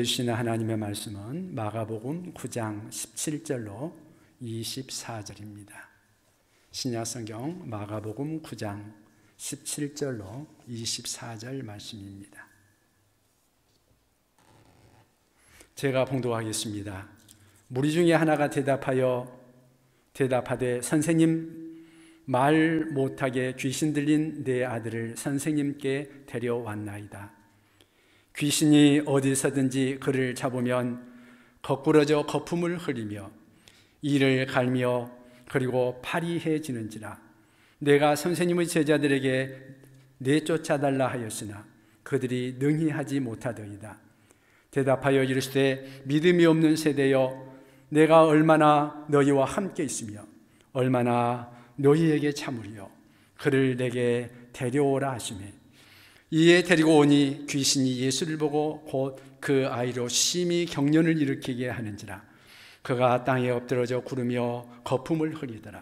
주시는 하나님의 말씀은 마가복음 9장 17절로 24절입니다. 신약성경 마가복음 9장 17절로 24절 말씀입니다. 제가 봉독하겠습니다. 무리 중에 하나가 대답하되 선생님, 말 못하게 귀신 들린 내 아들을 선생님께 데려왔나이다. 귀신이 어디서든지 그를 잡으면 거꾸러져 거품을 흘리며 이를 갈며 그리고 파리해지는지라. 내가 선생님의 제자들에게 내쫓아달라 하였으나 그들이 능히 하지 못하더이다. 대답하여 이르시되 믿음이 없는 세대여, 내가 얼마나 너희와 함께 있으며 얼마나 너희에게 참으리요. 그를 내게 데려오라 하시매 이에 데리고 오니 귀신이 예수를 보고 곧 그 아이로 심히 경련을 일으키게 하는지라. 그가 땅에 엎드러져 구르며 거품을 흘리더라.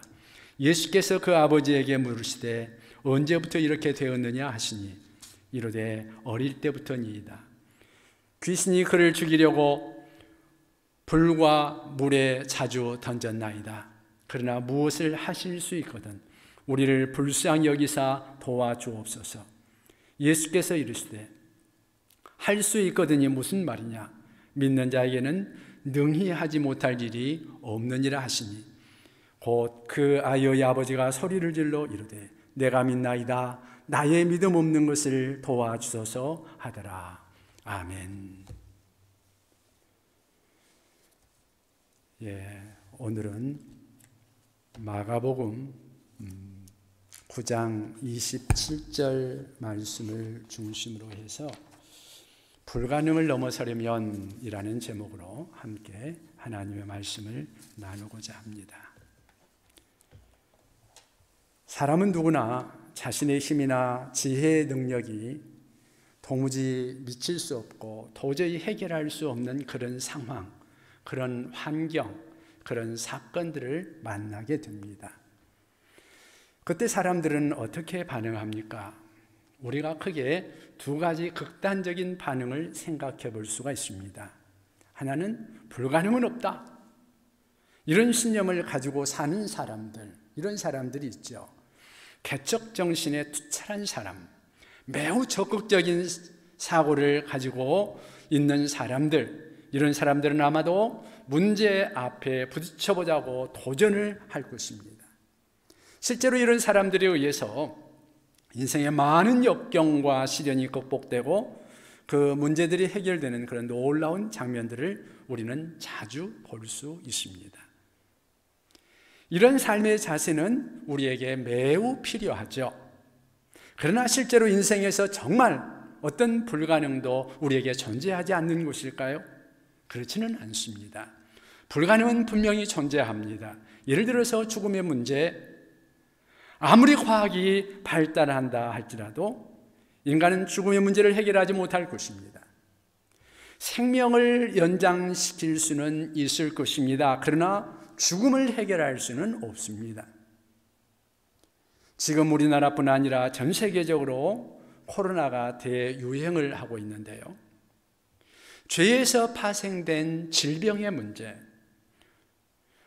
예수께서 그 아버지에게 물으시되 언제부터 이렇게 되었느냐 하시니 이르되 어릴 때부터니이다. 귀신이 그를 죽이려고 불과 물에 자주 던졌나이다. 그러나 무엇을 하실 수 있거든 우리를 불쌍히 여기사 도와주옵소서. 예수께서 이르시되 할 수 있거든이 무슨 말이냐. 믿는 자에게는 능히 하지 못할 일이 없느니라 하시니 곧 그 아이의 아버지가 소리를 질러 이르되 내가 믿나이다. 나의 믿음 없는 것을 도와주소서 하더라. 아멘. 오늘은 마가복음 9장 27절 말씀을 중심으로 해서 불가능을 넘어서려면 이라는 제목으로 함께 하나님의 말씀을 나누고자 합니다. 사람은 누구나 자신의 힘이나 지혜의 능력이 도무지 미칠 수 없고 도저히 해결할 수 없는 그런 상황, 그런 환경, 그런 사건들을 만나게 됩니다. 그때 사람들은 어떻게 반응합니까? 우리가 크게 두 가지 극단적인 반응을 생각해 볼 수가 있습니다. 하나는 불가능은 없다. 이런 신념을 가지고 사는 사람들, 이런 사람들이 있죠. 개척 정신에 투철한 사람, 매우 적극적인 사고를 가지고 있는 사람들, 이런 사람들은 아마도 문제 앞에 부딪혀보자고 도전을 할 것입니다. 실제로 이런 사람들에 의해서 인생의 많은 역경과 시련이 극복되고 그 문제들이 해결되는 그런 놀라운 장면들을 우리는 자주 볼 수 있습니다. 이런 삶의 자세는 우리에게 매우 필요하죠. 그러나 실제로 인생에서 정말 어떤 불가능도 우리에게 존재하지 않는 것일까요? 그렇지는 않습니다. 불가능은 분명히 존재합니다. 예를 들어서 죽음의 문제, 아무리 과학이 발달한다 할지라도 인간은 죽음의 문제를 해결하지 못할 것입니다. 생명을 연장시킬 수는 있을 것입니다. 그러나 죽음을 해결할 수는 없습니다. 지금 우리나라뿐 아니라 전 세계적으로 코로나가 대유행을 하고 있는데요. 죄에서 파생된 질병의 문제,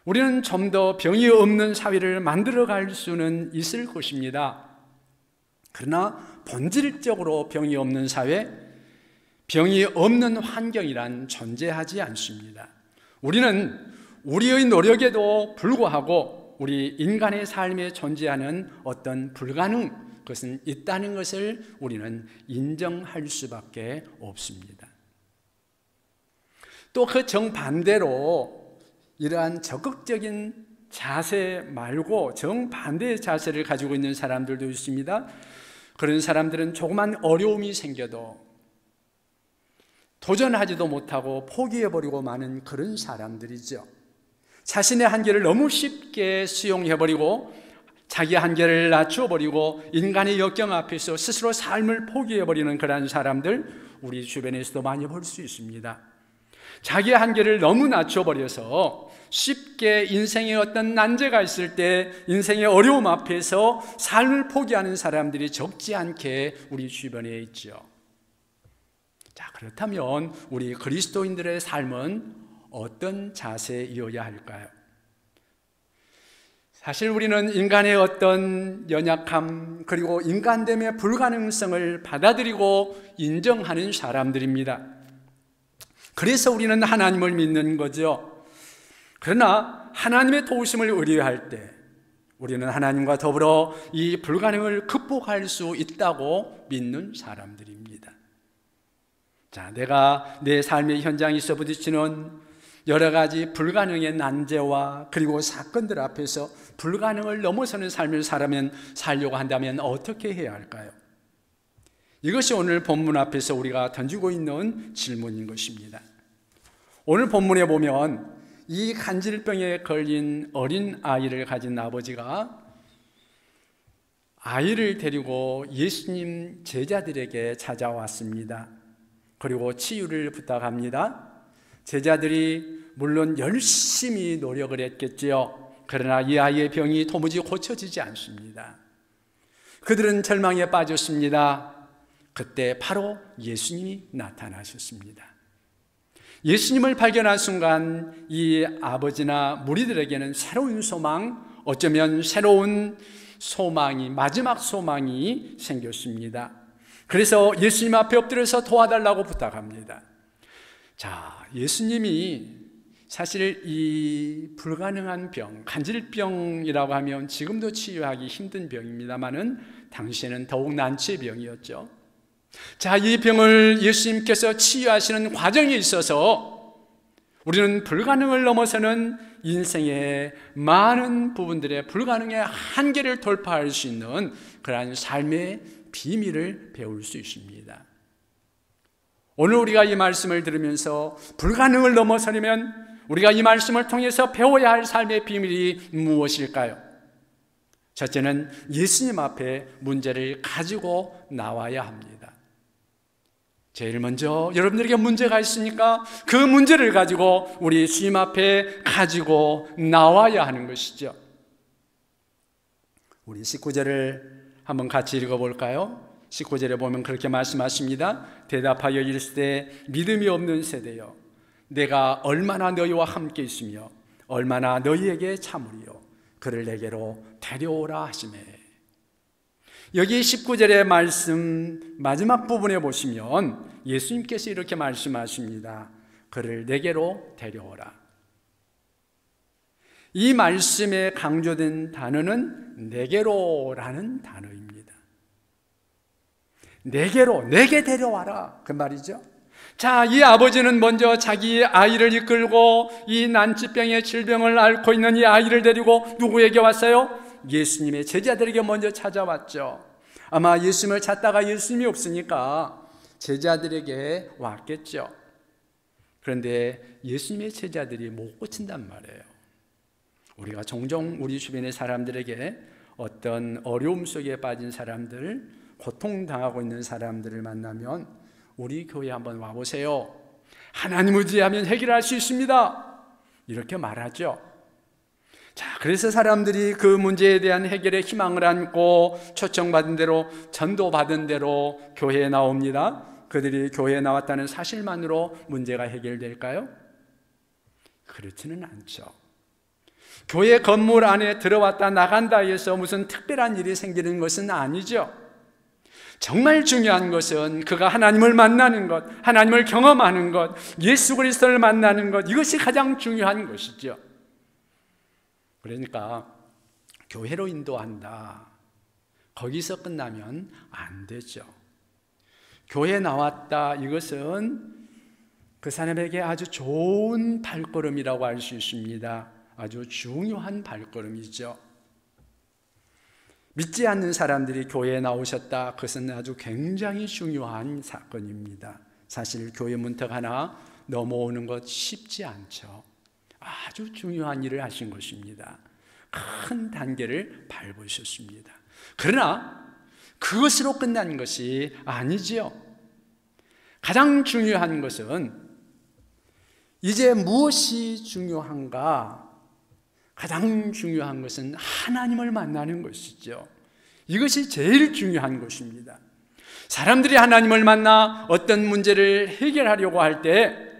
우리는 좀 더 병이 없는 사회를 만들어갈 수는 있을 것입니다. 그러나 본질적으로 병이 없는 사회, 병이 없는 환경이란 존재하지 않습니다. 우리는 우리의 노력에도 불구하고 우리 인간의 삶에 존재하는 어떤 불가능, 그것은 있다는 것을 우리는 인정할 수밖에 없습니다. 또 그 정반대로 이러한 적극적인 자세 말고 정반대의 자세를 가지고 있는 사람들도 있습니다. 그런 사람들은 조그만 어려움이 생겨도 도전하지도 못하고 포기해버리고 마는 그런 사람들이죠. 자신의 한계를 너무 쉽게 수용해버리고 자기 한계를 낮춰버리고 인간의 역경 앞에서 스스로 삶을 포기해버리는 그런 사람들, 우리 주변에서도 많이 볼 수 있습니다. 자기의 한계를 너무 낮춰버려서 쉽게 인생에 어떤 난제가 있을 때 인생의 어려움 앞에서 삶을 포기하는 사람들이 적지 않게 우리 주변에 있죠. 자, 그렇다면 우리 그리스도인들의 삶은 어떤 자세이어야 할까요? 사실 우리는 인간의 어떤 연약함 그리고 인간됨의 불가능성을 받아들이고 인정하는 사람들입니다. 그래서 우리는 하나님을 믿는 거죠. 그러나 하나님의 도우심을 의뢰할 때 우리는 하나님과 더불어 이 불가능을 극복할 수 있다고 믿는 사람들입니다. 자, 내가 내 삶의 현장에서 부딪히는 여러 가지 불가능의 난제와 그리고 사건들 앞에서 불가능을 넘어서는 삶을 살려고 한다면 어떻게 해야 할까요? 이것이 오늘 본문 앞에서 우리가 던지고 있는 질문인 것입니다. 오늘 본문에 보면 이 간질병에 걸린 어린 아이를 가진 아버지가 아이를 데리고 예수님 제자들에게 찾아왔습니다. 그리고 치유를 부탁합니다. 제자들이 물론 열심히 노력을 했겠지요. 그러나 이 아이의 병이 도무지 고쳐지지 않습니다. 그들은 절망에 빠졌습니다. 그때 바로 예수님이 나타나셨습니다. 예수님을 발견한 순간 이 아버지나 무리들에게는 새로운 소망, 어쩌면 새로운 소망이, 마지막 소망이 생겼습니다. 그래서 예수님 앞에 엎드려서 도와달라고 부탁합니다. 자, 예수님이 사실 이 불가능한 병, 간질병이라고 하면 지금도 치유하기 힘든 병입니다만은 당시에는 더욱 난치의 병이었죠. 자, 이 병을 예수님께서 치유하시는 과정에 있어서 우리는 불가능을 넘어서는 인생의 많은 부분들의 불가능의 한계를 돌파할 수 있는 그러한 삶의 비밀을 배울 수 있습니다. 오늘 우리가 이 말씀을 들으면서 불가능을 넘어서려면 우리가 이 말씀을 통해서 배워야 할 삶의 비밀이 무엇일까요? 첫째는 예수님 앞에 문제를 가지고 나와야 합니다. 제일 먼저 여러분들에게 문제가 있으니까 그 문제를 가지고 우리 주님 앞에 가지고 나와야 하는 것이죠. 우리 19절을 한번 같이 읽어볼까요? 19절에 보면 그렇게 말씀하십니다. 대답하여 이르시되 믿음이 없는 세대여, 내가 얼마나 너희와 함께 있으며 얼마나 너희에게 참으리요, 그를 내게로 데려오라 하시매. 여기 19절의 말씀 마지막 부분에 보시면 예수님께서 이렇게 말씀하십니다. 그를 내게로 데려오라. 이 말씀에 강조된 단어는 내게로라는 단어입니다. 내게로, 내게 데려와라, 그 말이죠. 자, 이 아버지는 먼저 자기 아이를 이끌고 이 난치병의 질병을 앓고 있는 이 아이를 데리고 누구에게 왔어요? 예수님의 제자들에게 먼저 찾아왔죠. 아마 예수님을 찾다가 예수님이 없으니까 제자들에게 왔겠죠. 그런데 예수님의 제자들이 못 고친단 말이에요. 우리가 종종 우리 주변의 사람들에게 어떤 어려움 속에 빠진 사람들, 고통당하고 있는 사람들을 만나면 우리 교회에 한번 와보세요. 하나님 의지하면 해결할 수 있습니다. 이렇게 말하죠. 자, 그래서 사람들이 그 문제에 대한 해결의 희망을 안고 초청받은 대로, 전도받은 대로 교회에 나옵니다. 그들이 교회에 나왔다는 사실만으로 문제가 해결될까요? 그렇지는 않죠. 교회 건물 안에 들어왔다 나간다 해서 무슨 특별한 일이 생기는 것은 아니죠. 정말 중요한 것은 그가 하나님을 만나는 것, 하나님을 경험하는 것, 예수 그리스도를 만나는 것, 이것이 가장 중요한 것이죠. 그러니까 교회로 인도한다, 거기서 끝나면 안 되죠. 교회에 나왔다, 이것은 그 사람에게 아주 좋은 발걸음이라고 할 수 있습니다. 아주 중요한 발걸음이죠. 믿지 않는 사람들이 교회에 나오셨다, 그것은 아주 굉장히 중요한 사건입니다. 사실 교회 문턱 하나 넘어오는 것 쉽지 않죠. 아주 중요한 일을 하신 것입니다. 큰 단계를 밟으셨습니다. 그러나 그것으로 끝난 것이 아니지요. 가장 중요한 것은 이제 무엇이 중요한가? 가장 중요한 것은 하나님을 만나는 것이죠. 이것이 제일 중요한 것입니다. 사람들이 하나님을 만나 어떤 문제를 해결하려고 할 때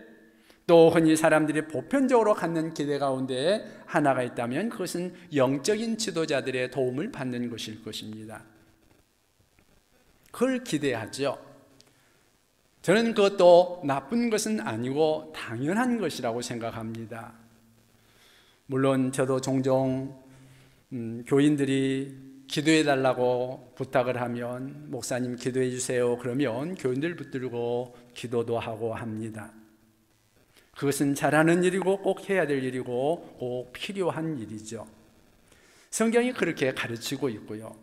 또 흔히 사람들이 보편적으로 갖는 기대 가운데 하나가 있다면 그것은 영적인 지도자들의 도움을 받는 것일 것입니다. 그걸 기대하죠. 저는 그것도 나쁜 것은 아니고 당연한 것이라고 생각합니다. 물론 저도 종종 교인들이 기도해 달라고 부탁을 하면 목사님 기도해 주세요 그러면 교인들 붙들고 기도도 하고 합니다. 그것은 잘하는 일이고 꼭 해야 될 일이고 꼭 필요한 일이죠. 성경이 그렇게 가르치고 있고요.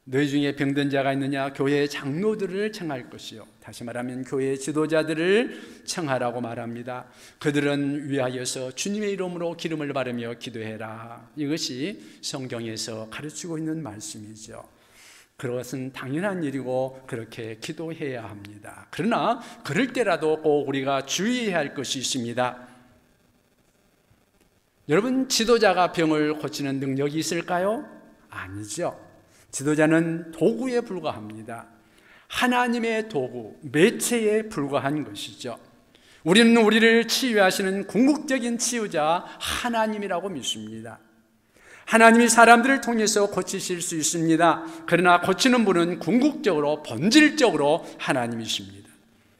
너희 중에 병든 자가 있느냐? 교회의 장로들을 청할 것이요. 다시 말하면 교회의 지도자들을 청하라고 말합니다. 그들은 위하여서 주님의 이름으로 기름을 바르며 기도해라. 이것이 성경에서 가르치고 있는 말씀이죠. 그것은 당연한 일이고 그렇게 기도해야 합니다. 그러나 그럴 때라도 꼭 우리가 주의해야 할 것이 있습니다. 여러분, 지도자가 병을 고치는 능력이 있을까요? 아니죠. 지도자는 도구에 불과합니다. 하나님의 도구, 매체에 불과한 것이죠. 우리는 우리를 치유하시는 궁극적인 치유자 하나님이라고 믿습니다. 하나님이 사람들을 통해서 고치실 수 있습니다. 그러나 고치는 분은 궁극적으로 본질적으로 하나님이십니다.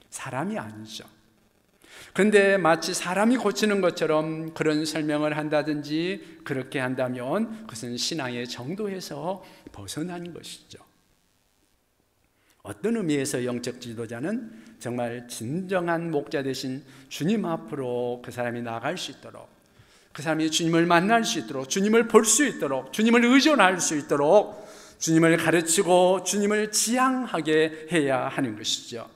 사람이 아니죠. 그런데 마치 사람이 고치는 것처럼 그런 설명을 한다든지 그렇게 한다면 그것은 신앙의 정도에서 벗어난 것이죠. 어떤 의미에서 영적 지도자는 정말 진정한 목자 되신 주님 앞으로 그 사람이 나아갈 수 있도록, 그 사람이 주님을 만날 수 있도록, 주님을 볼 수 있도록, 주님을 의존할 수 있도록 주님을 가르치고 주님을 지향하게 해야 하는 것이죠.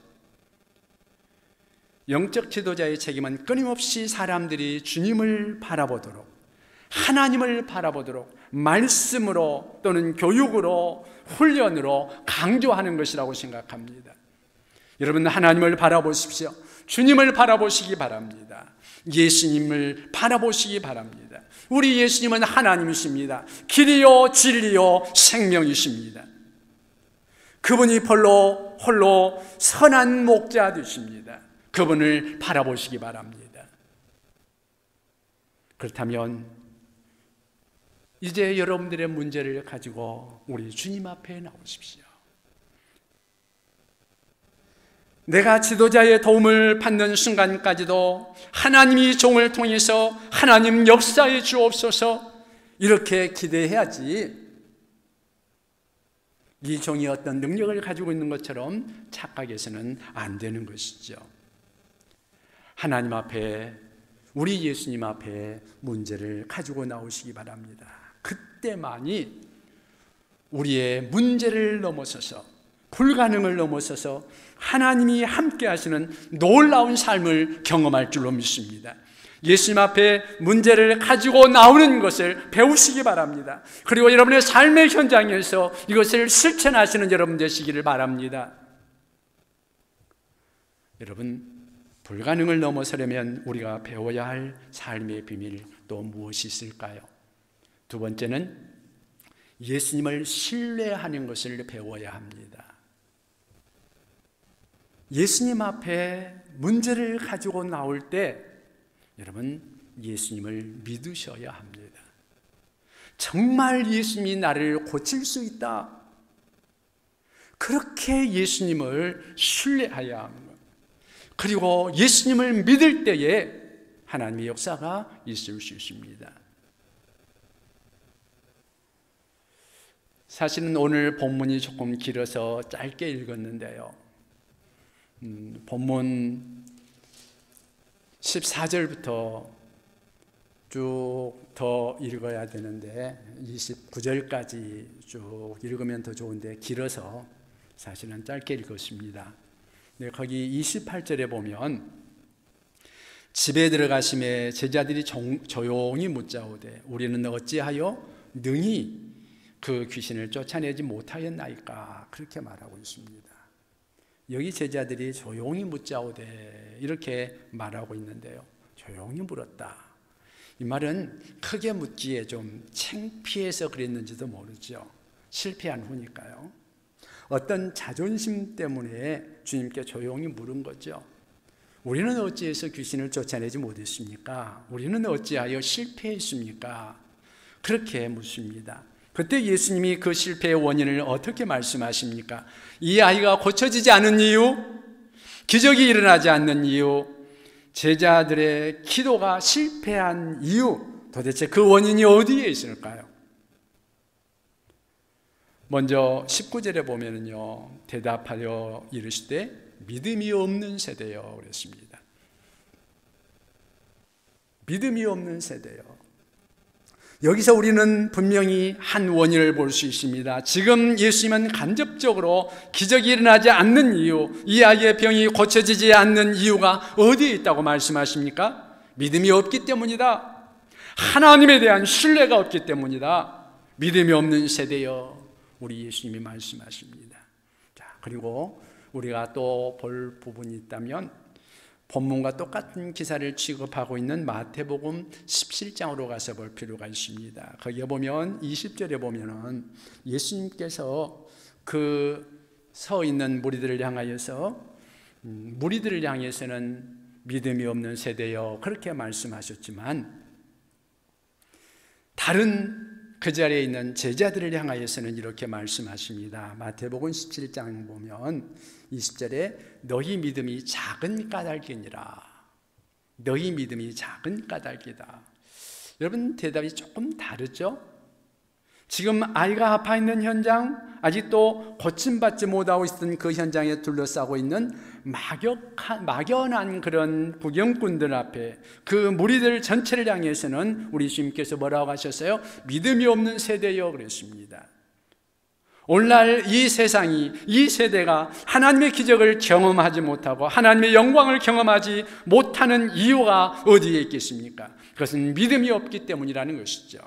영적 지도자의 책임은 끊임없이 사람들이 주님을 바라보도록, 하나님을 바라보도록 말씀으로 또는 교육으로, 훈련으로 강조하는 것이라고 생각합니다. 여러분, 하나님을 바라보십시오. 주님을 바라보시기 바랍니다. 예수님을 바라보시기 바랍니다. 우리 예수님은 하나님이십니다. 길이요 진리요 생명이십니다. 그분이 홀로 선한 목자 되십니다. 그분을 바라보시기 바랍니다. 그렇다면 이제 여러분들의 문제를 가지고 우리 주님 앞에 나오십시오. 내가 지도자의 도움을 받는 순간까지도 하나님이 종을 통해서 하나님 역사해 주옵소서 이렇게 기대해야지, 이 종이 어떤 능력을 가지고 있는 것처럼 착각해서는 안 되는 것이죠. 하나님 앞에, 우리 예수님 앞에 문제를 가지고 나오시기 바랍니다. 그때만이 우리의 문제를 넘어서서, 불가능을 넘어서서 하나님이 함께 하시는 놀라운 삶을 경험할 줄로 믿습니다. 예수님 앞에 문제를 가지고 나오는 것을 배우시기 바랍니다. 그리고 여러분의 삶의 현장에서 이것을 실천하시는 여러분 되시기를 바랍니다. 여러분, 불가능을 넘어서려면 우리가 배워야 할 삶의 비밀 또 무엇이 있을까요? 두 번째는 예수님을 신뢰하는 것을 배워야 합니다. 예수님 앞에 문제를 가지고 나올 때 여러분, 예수님을 믿으셔야 합니다. 정말 예수님이 나를 고칠 수 있다, 그렇게 예수님을 신뢰해야 합니다. 그리고 예수님을 믿을 때에 하나님의 역사가 있을 수 있습니다. 사실은 오늘 본문이 조금 길어서 짧게 읽었는데요, 본문 14절부터 쭉 더 읽어야 되는데 29절까지 쭉 읽으면 더 좋은데 길어서 사실은 짧게 읽었습니다. 네, 거기 28절에 보면 집에 들어가심에 제자들이 조용히 묻자오되 우리는 어찌하여 능히 그 귀신을 쫓아내지 못하였나이까, 그렇게 말하고 있습니다. 여기 제자들이 조용히 묻자오되 이렇게 말하고 있는데요, 조용히 물었다, 이 말은 크게 묻기에 좀 창피해서 그랬는지도 모르죠. 실패한 후니까요. 어떤 자존심 때문에 주님께 조용히 물은 거죠. 우리는 어찌해서 귀신을 쫓아내지 못했습니까? 우리는 어찌하여 실패했습니까? 그렇게 묻습니다. 그때 예수님이 그 실패의 원인을 어떻게 말씀하십니까? 이 아이가 고쳐지지 않은 이유, 기적이 일어나지 않는 이유, 제자들의 기도가 실패한 이유, 도대체 그 원인이 어디에 있을까요? 먼저 19절에 보면은요, 대답하여 이르시되 믿음이 없는 세대요 그랬습니다. 믿음이 없는 세대요. 여기서 우리는 분명히 한 원인을 볼 수 있습니다. 지금 예수님은 간접적으로 기적이 일어나지 않는 이유, 이 아이의 병이 고쳐지지 않는 이유가 어디에 있다고 말씀하십니까? 믿음이 없기 때문이다. 하나님에 대한 신뢰가 없기 때문이다. 믿음이 없는 세대여, 우리 예수님이 말씀하십니다. 자, 그리고 우리가 또 볼 부분이 있다면 본문과 똑같은 기사를 취급하고 있는 마태복음 17장으로 가서 볼 필요가 있습니다. 거기에 보면 20절에 보면은 예수님께서 그 서 있는 무리들을 향하여서 무리들을 향해서는 믿음이 없는 세대여 그렇게 말씀하셨지만 다른 그 자리에 있는 제자들을 향하여서는 이렇게 말씀하십니다. 마태복음 17장 보면 20절에 너희 믿음이 작은 까닭이니라. 너희 믿음이 작은 까닭이다. 여러분, 대답이 조금 다르죠? 지금 아이가 아파 있는 현장, 아직도 고침받지 못하고 있던 그 현장에 둘러싸고 있는 막연한 그런 구경꾼들 앞에 그 무리들 전체를 향해서는 우리 주님께서 뭐라고 하셨어요? 믿음이 없는 세대여 그랬습니다. 오늘날 이 세상이, 이 세대가 하나님의 기적을 경험하지 못하고 하나님의 영광을 경험하지 못하는 이유가 어디에 있겠습니까? 그것은 믿음이 없기 때문이라는 것이죠.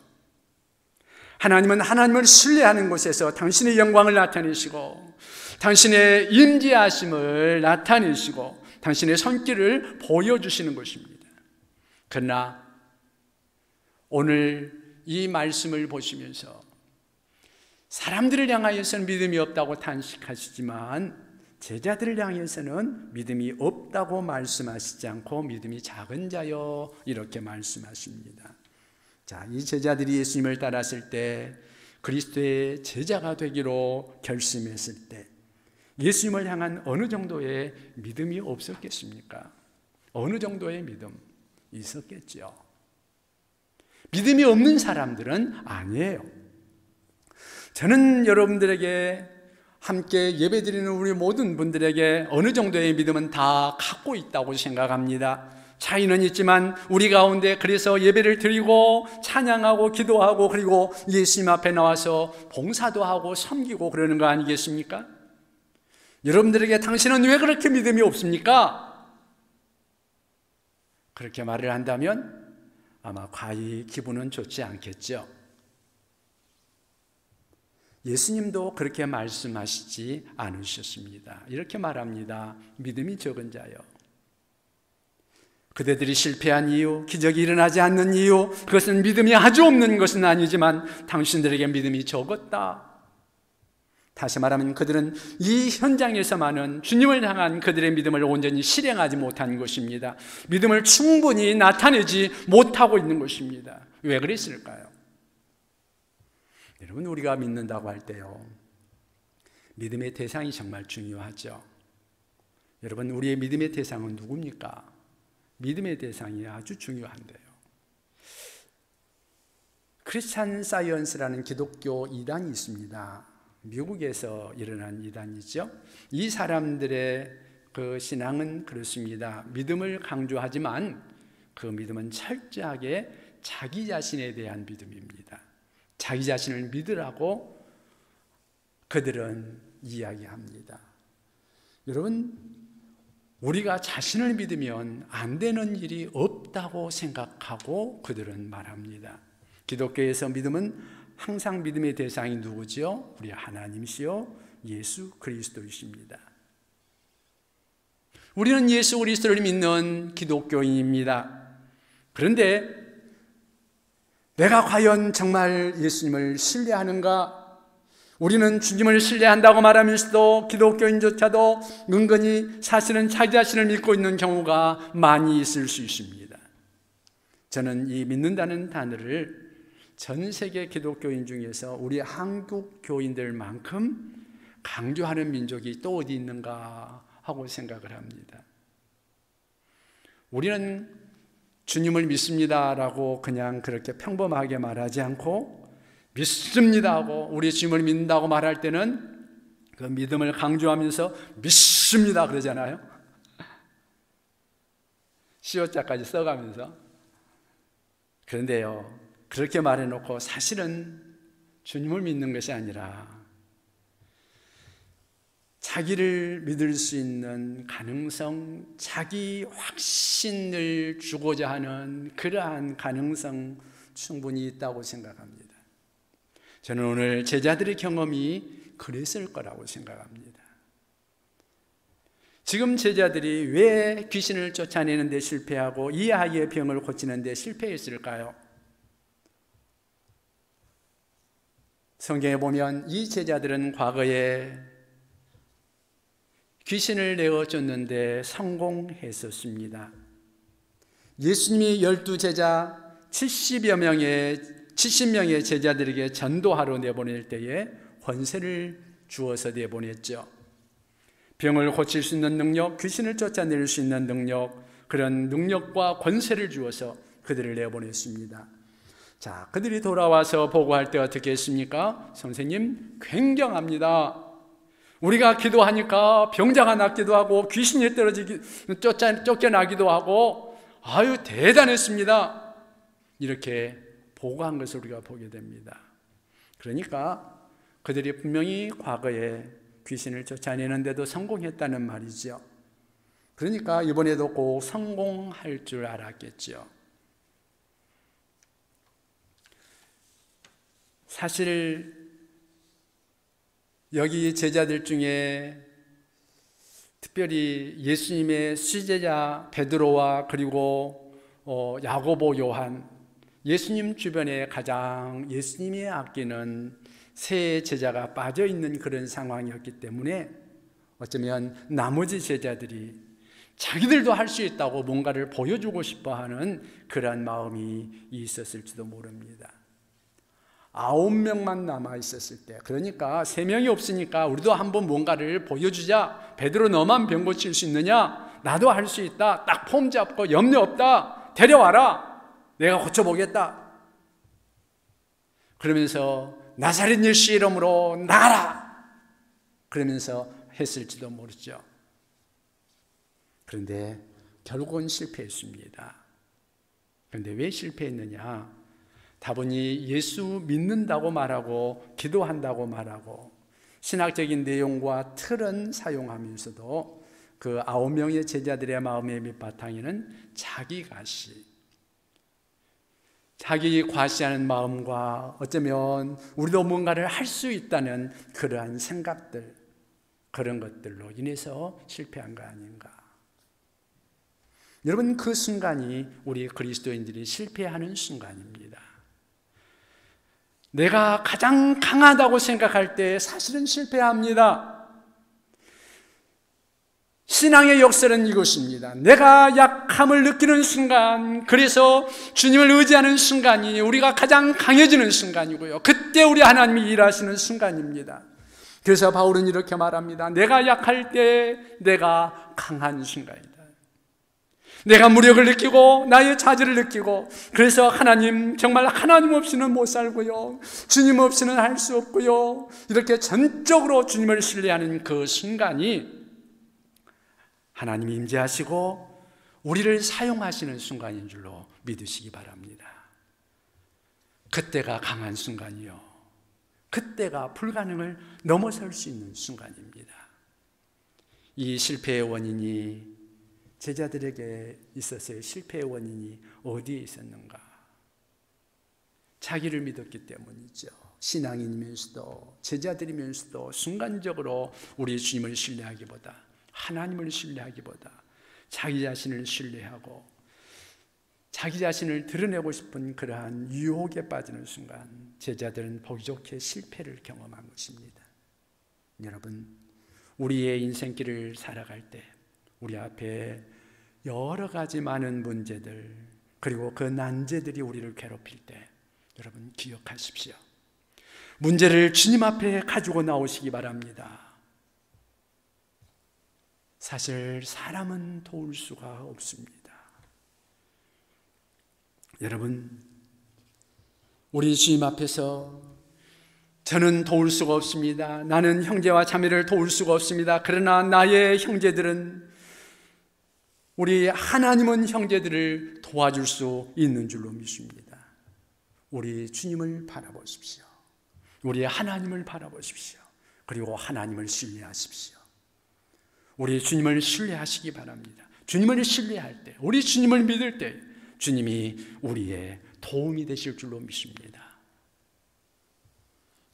하나님은 하나님을 신뢰하는 곳에서 당신의 영광을 나타내시고 당신의 임재하심을 나타내시고 당신의 손길을 보여주시는 것입니다. 그러나 오늘 이 말씀을 보시면서 사람들을 향하여서는 믿음이 없다고 탄식하시지만 제자들을 향해서는 믿음이 없다고 말씀하시지 않고 믿음이 작은 자여 이렇게 말씀하십니다. 자, 이 제자들이 예수님을 따랐을 때 그리스도의 제자가 되기로 결심했을 때 예수님을 향한 어느 정도의 믿음이 없었겠습니까? 어느 정도의 믿음 있었겠지요. 믿음이 없는 사람들은 아니에요. 저는 여러분들에게 함께 예배드리는 우리 모든 분들에게 어느 정도의 믿음은 다 갖고 있다고 생각합니다. 차이는 있지만 우리 가운데 그래서 예배를 드리고 찬양하고 기도하고 그리고 예수님 앞에 나와서 봉사도 하고 섬기고 그러는 거 아니겠습니까? 여러분들에게 당신은 왜 그렇게 믿음이 없습니까? 그렇게 말을 한다면 아마 과히 기분은 좋지 않겠죠. 예수님도 그렇게 말씀하시지 않으셨습니다. 이렇게 말합니다. 믿음이 적은 자요. 그대들이 실패한 이유, 기적이 일어나지 않는 이유, 그것은 믿음이 아주 없는 것은 아니지만 당신들에게 믿음이 적었다. 다시 말하면 그들은 이 현장에서만은 주님을 향한 그들의 믿음을 온전히 실행하지 못한 것입니다. 믿음을 충분히 나타내지 못하고 있는 것입니다. 왜 그랬을까요? 여러분, 우리가 믿는다고 할 때요, 믿음의 대상이 정말 중요하죠. 여러분, 우리의 믿음의 대상은 누굽니까? 믿음의 대상이 아주 중요한데요. 크리스찬 사이언스라는 기독교 이단이 있습니다. 미국에서 일어난 이단이죠. 이 사람들의 그 신앙은 그렇습니다. 믿음을 강조하지만 그 믿음은 철저하게 자기 자신에 대한 믿음입니다. 자기 자신을 믿으라고 그들은 이야기합니다. 여러분, 우리가 자신을 믿으면 안 되는 일이 없다고 생각하고 그들은 말합니다. 기독교에서 믿음은 항상 믿음의 대상이 누구죠? 우리 하나님이시요 예수 그리스도이십니다. 우리는 예수 그리스도를 믿는 기독교인입니다. 그런데 내가 과연 정말 예수님을 신뢰하는가? 우리는 주님을 신뢰한다고 말하면서도 기독교인조차도 은근히 사실은 자기 자신을 믿고 있는 경우가 많이 있을 수 있습니다. 저는 이 믿는다는 단어를 전 세계 기독교인 중에서 우리 한국 교인들만큼 강조하는 민족이 또 어디 있는가 하고 생각을 합니다. 우리는 주님을 믿습니다라고 그냥 그렇게 평범하게 말하지 않고 믿습니다 하고 우리 주님을 믿는다고 말할 때는 그 믿음을 강조하면서 믿습니다 그러잖아요. 시옷자까지 써가면서. 그런데요, 그렇게 말해놓고 사실은 주님을 믿는 것이 아니라 자기를 믿을 수 있는 가능성, 자기 확신을 주고자 하는 그러한 가능성 충분히 있다고 생각합니다. 저는 오늘 제자들의 경험이 그랬을 거라고 생각합니다. 지금 제자들이 왜 귀신을 쫓아내는 데 실패하고 이 아이의 병을 고치는 데 실패했을까요? 성경에 보면 이 제자들은 과거에 귀신을 내어쫓는데 성공했었습니다. 예수님이 12제자 70명의 제자들에게 전도하러 내보낼 때에 권세를 주어서 내보냈죠. 병을 고칠 수 있는 능력, 귀신을 쫓아낼 수 있는 능력, 그런 능력과 권세를 주어서 그들을 내보냈습니다. 자, 그들이 돌아와서 보고할 때 어떻게 했습니까? 선생님, 굉장합니다. 우리가 기도하니까 병자가 낫기도 하고 귀신이 쫓겨나기도 하고 아유 대단했습니다. 이렇게 보고한 것을 우리가 보게 됩니다. 그러니까 그들이 분명히 과거에 귀신을 쫓아내는데도 성공했다는 말이죠. 그러니까 이번에도 꼭 성공할 줄 알았겠죠. 사실 여기 제자들 중에 특별히 예수님의 수제자 베드로와 그리고 야고보, 요한, 예수님 주변에 가장 예수님이 아끼는 세 제자가 빠져있는 그런 상황이었기 때문에 어쩌면 나머지 제자들이 자기들도 할 수 있다고 뭔가를 보여주고 싶어하는 그러한 마음이 있었을지도 모릅니다. 9명만 남아있었을 때, 그러니까 3명이 없으니까 우리도 한번 뭔가를 보여주자. 베드로, 너만 병 고칠 수 있느냐? 나도 할 수 있다. 딱 폼 잡고 염려 없다. 데려와라. 내가 고쳐보겠다. 그러면서 나사렛 예수 이름으로 나가라. 그러면서 했을지도 모르죠. 그런데 결국은 실패했습니다. 그런데 왜 실패했느냐? 다분히 예수 믿는다고 말하고 기도한다고 말하고 신학적인 내용과 틀은 사용하면서도 그 9명의 제자들의 마음의 밑바탕에는 자기 과시하는 마음과 어쩌면 우리도 뭔가를 할 수 있다는 그러한 생각들, 그런 것들로 인해서 실패한 거 아닌가. 여러분, 그 순간이 우리 그리스도인들이 실패하는 순간입니다. 내가 가장 강하다고 생각할 때 사실은 실패합니다. 신앙의 역설은 이것입니다. 내가 약함을 느끼는 순간, 그래서 주님을 의지하는 순간이 우리가 가장 강해지는 순간이고요. 그때 우리 하나님이 일하시는 순간입니다. 그래서 바울은 이렇게 말합니다. 내가 약할 때 내가 강한 순간이다. 내가 무력을 느끼고 나의 자질을 느끼고, 그래서 하나님, 정말 하나님 없이는 못 살고요, 주님 없이는 할 수 없고요, 이렇게 전적으로 주님을 신뢰하는 그 순간이 하나님이 임재하시고 우리를 사용하시는 순간인 줄로 믿으시기 바랍니다. 그때가 강한 순간이요, 그때가 불가능을 넘어설 수 있는 순간입니다. 이 실패의 원인이, 제자들에게 있어서의 실패의 원인이 어디에 있었는가? 자기를 믿었기 때문이죠. 신앙인이면서도 제자들이면서도 순간적으로 우리 주님을 신뢰하기보다, 하나님을 신뢰하기보다 자기 자신을 신뢰하고 자기 자신을 드러내고 싶은 그러한 유혹에 빠지는 순간 제자들은 보기 좋게 실패를 경험한 것입니다. 여러분, 우리의 인생길을 살아갈 때 우리 앞에 여러 가지 많은 문제들, 그리고 그 난제들이 우리를 괴롭힐 때 여러분 기억하십시오. 문제를 주님 앞에 가지고 나오시기 바랍니다. 사실 사람은 도울 수가 없습니다. 여러분, 우리 주님 앞에서 저는 도울 수가 없습니다. 나는 형제와 자매를 도울 수가 없습니다. 그러나 나의 형제들은, 우리 하나님은 형제들을 도와줄 수 있는 줄로 믿습니다. 우리 주님을 바라보십시오. 우리 하나님을 바라보십시오. 그리고 하나님을 신뢰하십시오. 우리 주님을 신뢰하시기 바랍니다. 주님을 신뢰할 때, 우리 주님을 믿을 때 주님이 우리의 도움이 되실 줄로 믿습니다.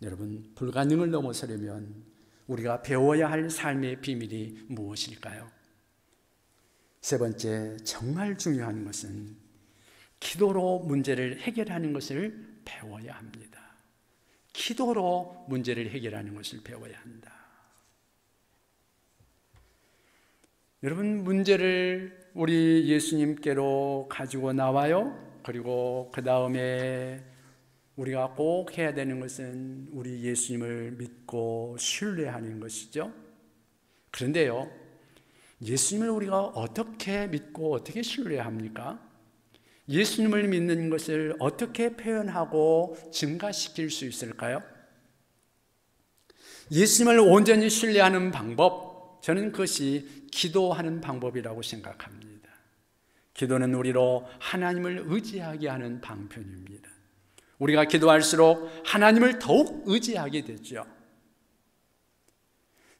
여러분, 불가능을 넘어서려면 우리가 배워야 할 삶의 비밀이 무엇일까요? 세 번째, 정말 중요한 것은 기도로 문제를 해결하는 것을 배워야 합니다. 기도로 문제를 해결하는 것을 배워야 한다. 여러분, 문제를 우리 예수님께로 가지고 나와요. 그리고 그 다음에 우리가 꼭 해야 되는 것은 우리 예수님을 믿고 신뢰하는 것이죠. 그런데요, 예수님을 우리가 어떻게 믿고 어떻게 신뢰합니까? 예수님을 믿는 것을 어떻게 표현하고 증가시킬 수 있을까요? 예수님을 온전히 신뢰하는 방법, 저는 그것이 기도하는 방법이라고 생각합니다. 기도는 우리로 하나님을 의지하게 하는 방편입니다. 우리가 기도할수록 하나님을 더욱 의지하게 되죠.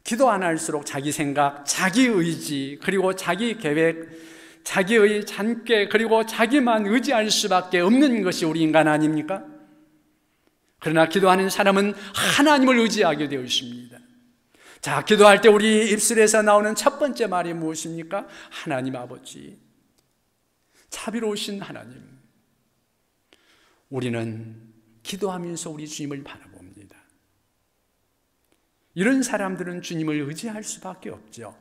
기도 안 할수록 자기 생각, 자기 의지, 그리고 자기 계획, 자기의 잔꾀, 그리고 자기만 의지할 수밖에 없는 것이 우리 인간 아닙니까? 그러나 기도하는 사람은 하나님을 의지하게 되어 있습니다. 자, 기도할 때 우리 입술에서 나오는 첫 번째 말이 무엇입니까? 하나님 아버지, 자비로우신 하나님. 우리는 기도하면서 우리 주님을 바라봅니다. 이런 사람들은 주님을 의지할 수밖에 없죠.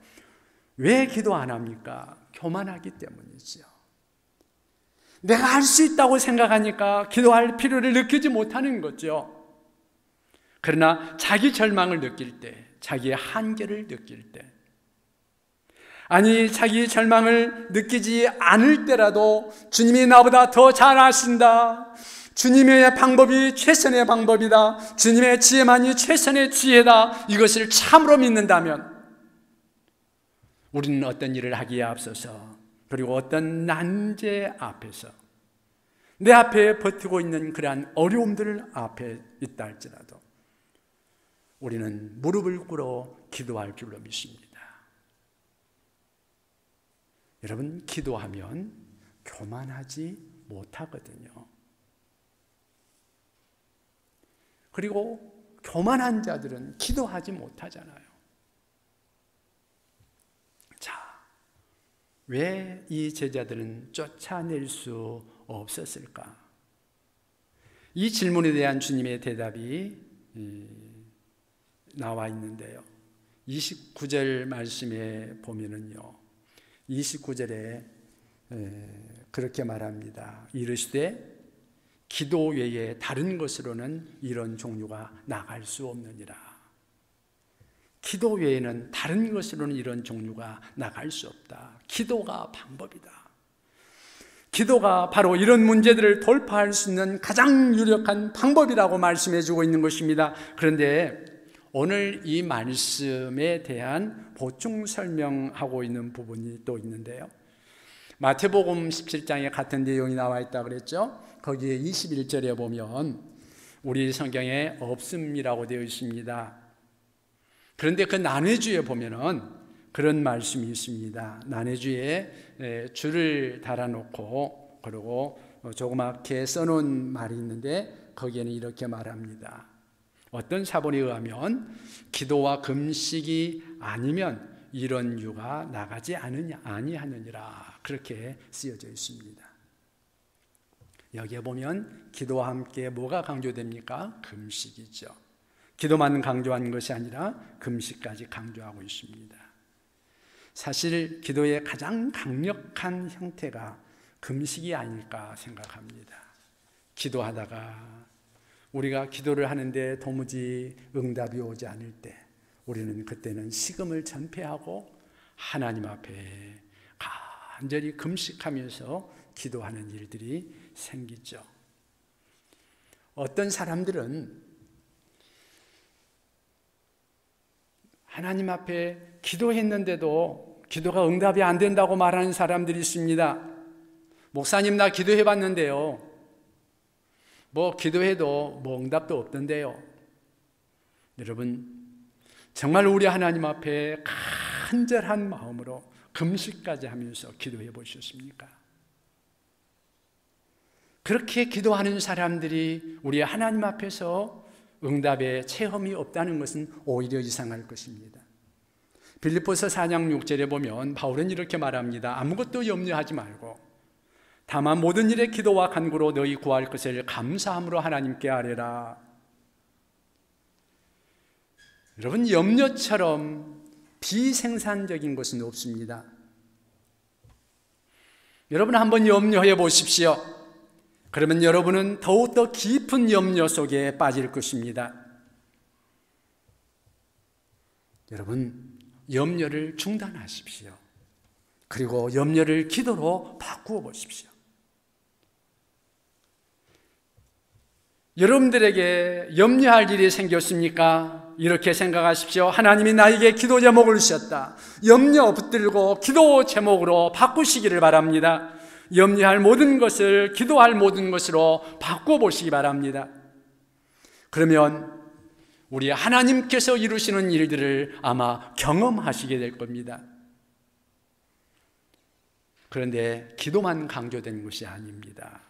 왜 기도 안 합니까? 교만하기 때문이죠. 내가 할 수 있다고 생각하니까 기도할 필요를 느끼지 못하는 거죠. 그러나 자기 절망을 느낄 때, 자기의 한계를 느낄 때, 아니 자기 절망을 느끼지 않을 때라도 주님이 나보다 더 잘 아신다, 주님의 방법이 최선의 방법이다, 주님의 지혜만이 최선의 지혜다, 이것을 참으로 믿는다면 우리는 어떤 일을 하기에 앞서서, 그리고 어떤 난제 앞에서, 내 앞에 버티고 있는 그러한 어려움들 앞에 있다 할지라도 우리는 무릎을 꿇어 기도할 줄로 믿습니다. 여러분, 기도하면 교만하지 못하거든요. 그리고 교만한 자들은 기도하지 못하잖아요. 자, 왜 이 제자들은 쫓아낼 수 없었을까? 이 질문에 대한 주님의 대답이 나와 있는데요, 29절 말씀에 보면은요, 29절에 그렇게 말합니다. 이르시되 기도 외에 다른 것으로는 이런 종류가 나갈 수 없느니라. 기도 외에는 다른 것으로는 이런 종류가 나갈 수 없다. 기도가 방법이다. 기도가 바로 이런 문제들을 돌파할 수 있는 가장 유력한 방법이라고 말씀해 주고 있는 것입니다. 그런데 오늘 이 말씀에 대한 보충 설명하고 있는 부분이 또 있는데요, 마태복음 17장에 같은 내용이 나와 있다고 그랬죠. 거기에 21절에 보면 우리 성경에 없음이라고 되어 있습니다. 그런데 그 난해주에 보면은 그런 말씀이 있습니다. 난해주에 줄을 달아놓고 그리고 조그맣게 써놓은 말이 있는데 거기에는 이렇게 말합니다. 어떤 사본에 의하면 기도와 금식이 아니면 이런 유가 나가지 아니하느니라, 그렇게 쓰여져 있습니다. 여기에 보면 기도와 함께 뭐가 강조됩니까? 금식이죠. 기도만 강조한 것이 아니라 금식까지 강조하고 있습니다. 사실 기도의 가장 강력한 형태가 금식이 아닐까 생각합니다. 기도하다가 우리가 기도를 하는데 도무지 응답이 오지 않을 때 우리는 그때는 식음을 전폐하고 하나님 앞에 간절히 금식하면서 기도하는 일들이 생기죠. 어떤 사람들은 하나님 앞에 기도했는데도 기도가 응답이 안 된다고 말하는 사람들이 있습니다. 목사님, 나 기도해 봤는데요, 뭐 기도해도 뭐 응답도 없던데요. 여러분, 정말 우리 하나님 앞에 간절한 마음으로 금식까지 하면서 기도해 보셨습니까? 그렇게 기도하는 사람들이 우리 하나님 앞에서 응답의 체험이 없다는 것은 오히려 이상할 것입니다. 빌립보서 4장 6절에 보면 바울은 이렇게 말합니다. 아무것도 염려하지 말고 다만 모든 일에 기도와 간구로 너희 구할 것을 감사함으로 하나님께 아뢰라. 여러분, 염려처럼 비생산적인 것은 없습니다. 여러분 한번 염려해 보십시오. 그러면 여러분은 더욱더 깊은 염려 속에 빠질 것입니다. 여러분, 염려를 중단하십시오. 그리고 염려를 기도로 바꾸어 보십시오. 여러분들에게 염려할 일이 생겼습니까? 이렇게 생각하십시오. 하나님이 나에게 기도 제목을 주셨다. 염려 붙들고 기도 제목으로 바꾸시기를 바랍니다. 염려할 모든 것을 기도할 모든 것으로 바꿔보시기 바랍니다. 그러면 우리 하나님께서 이루시는 일들을 아마 경험하시게 될 겁니다. 그런데 기도만 강조된 것이 아닙니다.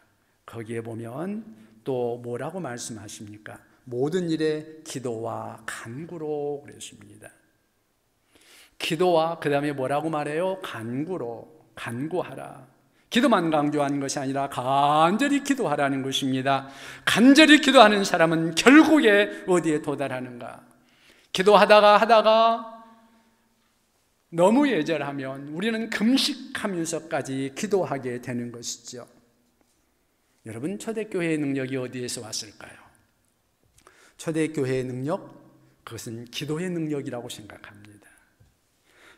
거기에 보면 또 뭐라고 말씀하십니까? 모든 일에 기도와 간구로 그랬습니다. 기도와 그 다음에 뭐라고 말해요? 간구로, 간구하라. 기도만 강조한 것이 아니라 간절히 기도하라는 것입니다. 간절히 기도하는 사람은 결국에 어디에 도달하는가? 기도하다가 너무 예절하면 우리는 금식하면서까지 기도하게 되는 것이죠. 여러분, 초대교회의 능력이 어디에서 왔을까요? 초대교회의 능력, 그것은 기도의 능력이라고 생각합니다.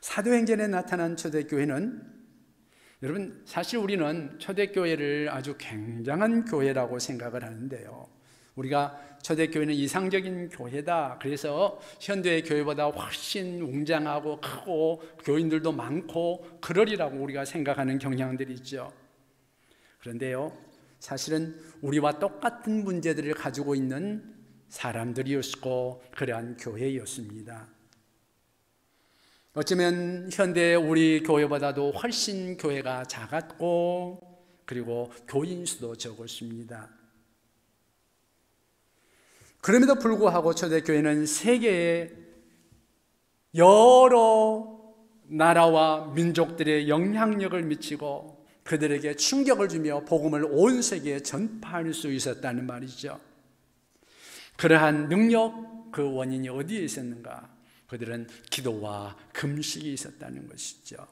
사도행전에 나타난 초대교회는, 여러분, 사실 우리는 초대교회를 아주 굉장한 교회라고 생각을 하는데요, 우리가 초대교회는 이상적인 교회다, 그래서 현대의 교회보다 훨씬 웅장하고 크고 교인들도 많고 그러리라고 우리가 생각하는 경향들이 있죠. 그런데요, 사실은 우리와 똑같은 문제들을 가지고 있는 사람들이었고 그러한 교회였습니다. 어쩌면 현대 우리 교회보다도 훨씬 교회가 작았고 그리고 교인 수도 적었습니다. 그럼에도 불구하고 초대교회는 세계의 여러 나라와 민족들의 영향력을 미치고 그들에게 충격을 주며 복음을 온 세계에 전파할 수 있었다는 말이죠. 그러한 능력, 그 원인이 어디에 있었는가? 그들은 기도와 금식이 있었다는 것이죠.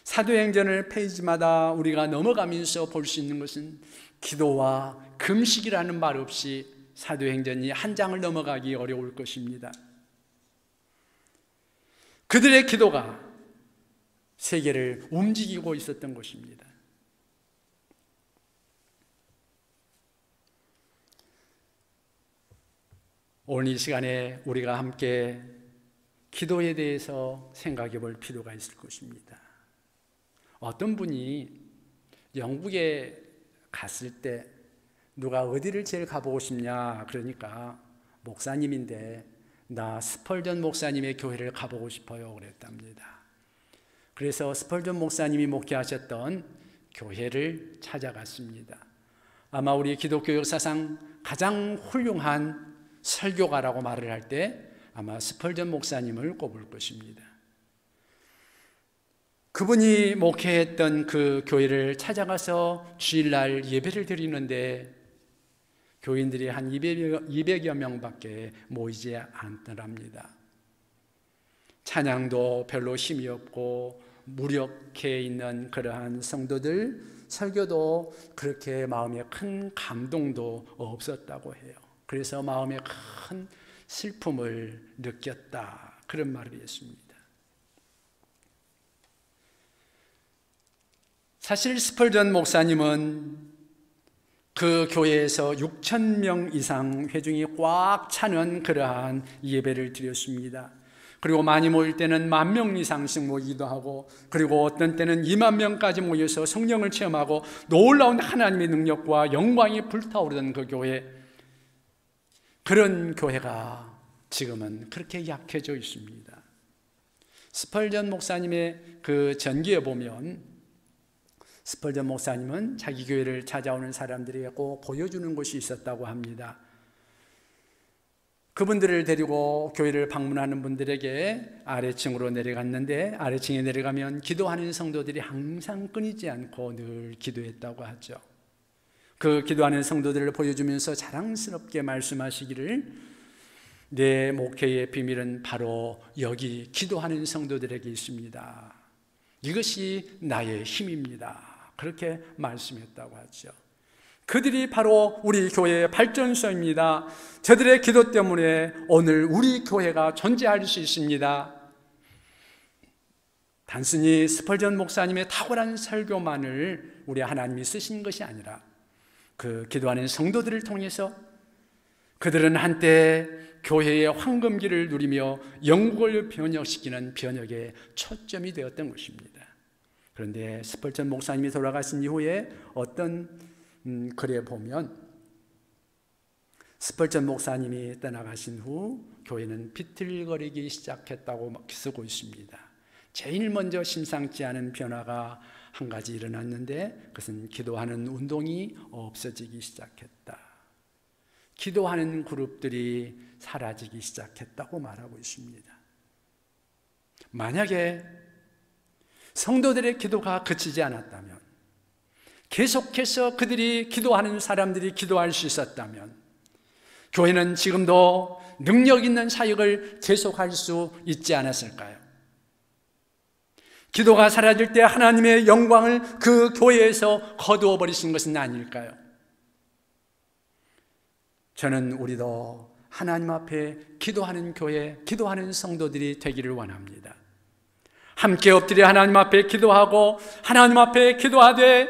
사도행전을 페이지마다 우리가 넘어가면서 볼 수 있는 것은 기도와 금식이라는 말 없이 사도행전이 한 장을 넘어가기 어려울 것입니다. 그들의 기도가 세계를 움직이고 있었던 것입니다. 오늘 이 시간에 우리가 함께 기도에 대해서 생각해 볼 필요가 있을 것입니다. 어떤 분이 영국에 갔을 때 누가 어디를 제일 가보고 싶냐 그러니까 목사님인데 나 스펄전 목사님의 교회를 가보고 싶어요 그랬답니다. 그래서 스펄전 목사님이 목회하셨던 교회를 찾아갔습니다. 아마 우리 기독교 역사상 가장 훌륭한 설교가라고 말을 할 때 아마 스펄전 목사님을 꼽을 것입니다. 그분이 목회했던 그 교회를 찾아가서 주일날 예배를 드리는데 교인들이 한 200여 명밖에 모이지 않더랍니다. 찬양도 별로 힘이 없고 무력해 있는 그러한 성도들, 설교도 그렇게 마음에 큰 감동도 없었다고 해요. 그래서 마음에 큰 슬픔을 느꼈다, 그런 말을 했습니다. 사실 스펄전 목사님은 그 교회에서 6,000명 이상 회중이 꽉 차는 그러한 예배를 드렸습니다. 그리고 많이 모일 때는 10,000명 이상씩 모이기도 하고, 그리고 어떤 때는 20,000명까지 모여서 성령을 체험하고 놀라운 하나님의 능력과 영광이 불타오르던 그 교회, 그런 교회가 지금은 그렇게 약해져 있습니다. 스펄전 목사님의 그 전기에 보면 스펄전 목사님은 자기 교회를 찾아오는 사람들에게 꼭 보여주는 곳이 있었다고 합니다. 그분들을 데리고 교회를 방문하는 분들에게 아래층으로 내려갔는데, 아래층에 내려가면 기도하는 성도들이 항상 끊이지 않고 늘 기도했다고 하죠. 그 기도하는 성도들을 보여주면서 자랑스럽게 말씀하시기를, 내 목회의 비밀은 바로 여기 기도하는 성도들에게 있습니다. 이것이 나의 힘입니다. 그렇게 말씀했다고 하죠. 그들이 바로 우리 교회의 발전소입니다. 저들의 기도 때문에 오늘 우리 교회가 존재할 수 있습니다. 단순히 스펄전 목사님의 탁월한 설교만을 우리 하나님이 쓰신 것이 아니라 그 기도하는 성도들을 통해서 그들은 한때 교회의 황금기를 누리며 영국을 번역시키는 번역의 초점이 되었던 것입니다. 그런데 스펄전 목사님이 돌아가신 이후에 어떤 글에 보면, 스펄전 목사님이 떠나가신 후 교회는 비틀거리기 시작했다고 쓰고 있습니다. 제일 먼저 심상치 않은 변화가 한 가지 일어났는데, 그것은 기도하는 운동이 없어지기 시작했다. 기도하는 그룹들이 사라지기 시작했다고 말하고 있습니다. 만약에 성도들의 기도가 그치지 않았다면, 계속해서 그들이 기도하는 사람들이 기도할 수 있었다면, 교회는 지금도 능력 있는 사역을 계속할 수 있지 않았을까요? 기도가 사라질 때 하나님의 영광을 그 교회에서 거두어 버리신 것은 아닐까요? 저는 우리도 하나님 앞에 기도하는 교회, 기도하는 성도들이 되기를 원합니다. 함께 엎드려 하나님 앞에 기도하고, 하나님 앞에 기도하되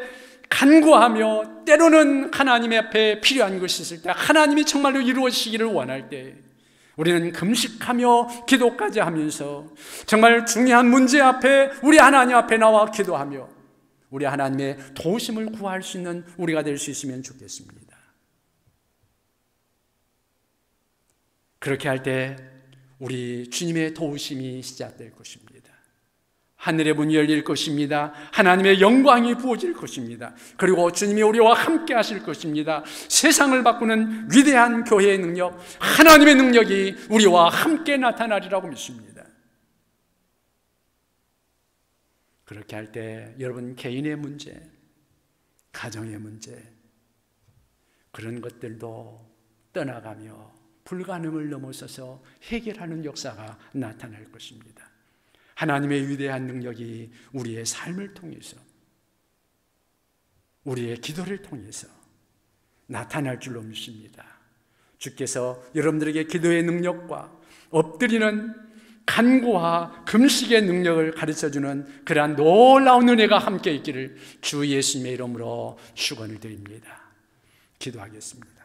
간구하며, 때로는 하나님 앞에 필요한 것이 있을 때, 하나님이 정말로 이루어지기를 원할 때 우리는 금식하며 기도까지 하면서 정말 중요한 문제 앞에 우리 하나님 앞에 나와 기도하며 우리 하나님의 도우심을 구할 수 있는 우리가 될 수 있으면 좋겠습니다. 그렇게 할 때 우리 주님의 도우심이 시작될 것입니다. 하늘의 문이 열릴 것입니다. 하나님의 영광이 부어질 것입니다. 그리고 주님이 우리와 함께 하실 것입니다. 세상을 바꾸는 위대한 교회의 능력, 하나님의 능력이 우리와 함께 나타나리라고 믿습니다. 그렇게 할 때 여러분 개인의 문제, 가정의 문제, 그런 것들도 떠나가며 불가능을 넘어서서 해결하는 역사가 나타날 것입니다. 하나님의 위대한 능력이 우리의 삶을 통해서, 우리의 기도를 통해서 나타날 줄로 믿습니다. 주께서 여러분들에게 기도의 능력과 엎드리는 간구와 금식의 능력을 가르쳐주는 그러한 놀라운 은혜가 함께 있기를 주 예수님의 이름으로 축원을 드립니다. 기도하겠습니다.